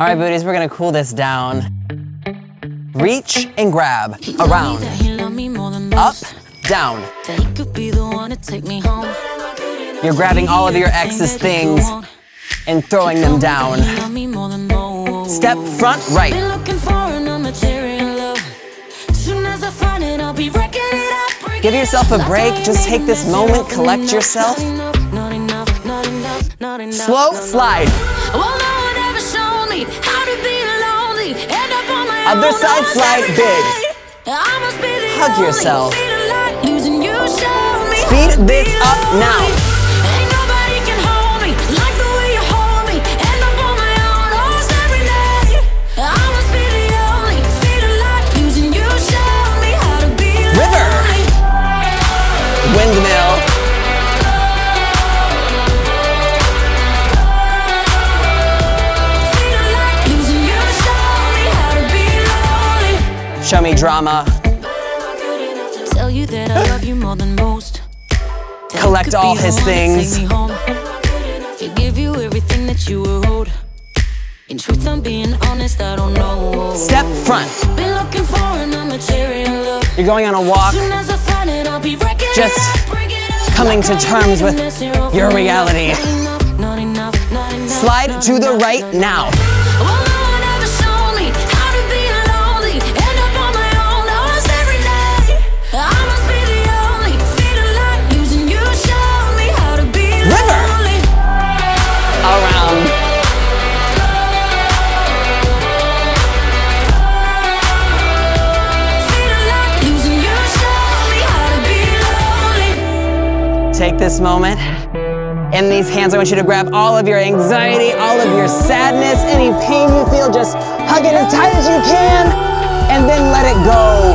All right, booties, we're gonna cool this down. Reach and grab, around, up, down. You're grabbing all of your ex's things and throwing them down. Step front, right. Give yourself a break, just take this moment, collect yourself. Slow slide. Other side slide, big. Hug yourself. Speed this up now. River. Windmill. Show me drama. Tell you that I love you more than most. Collect all his things. Give you everything that you were owed. In truth, I'm being honest, I don't know. Step front. Been looking for an immaterial love. You're going on a walk. Just coming to terms with your reality. Slide to the right now. Take this moment. In these hands, I want you to grab all of your anxiety, all of your sadness, any pain you feel, just hug it as tight as you can, and then let it go.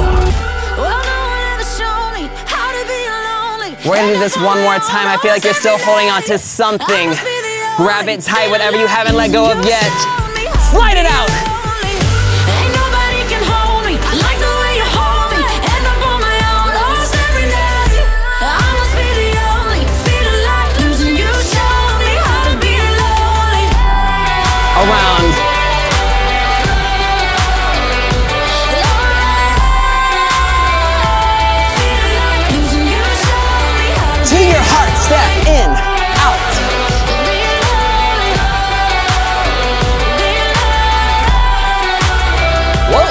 We're gonna do this one more time. I feel like you're still holding on to something. Grab it tight, whatever you haven't let go of yet. Slide it out. Around. To your heart, step in, out. Whoa.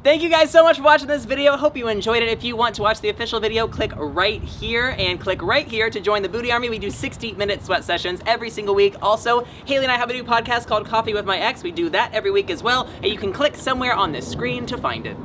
Thank you guys so much for watching this video. Hope you enjoyed it. If you want to watch the official video, click right here and click right here to join the Booty Army. We do 60-minute sweat sessions every single week. Also, Haley and I have a new podcast called Coffee with My Ex. We do that every week as well, and you can click somewhere on this screen to find it.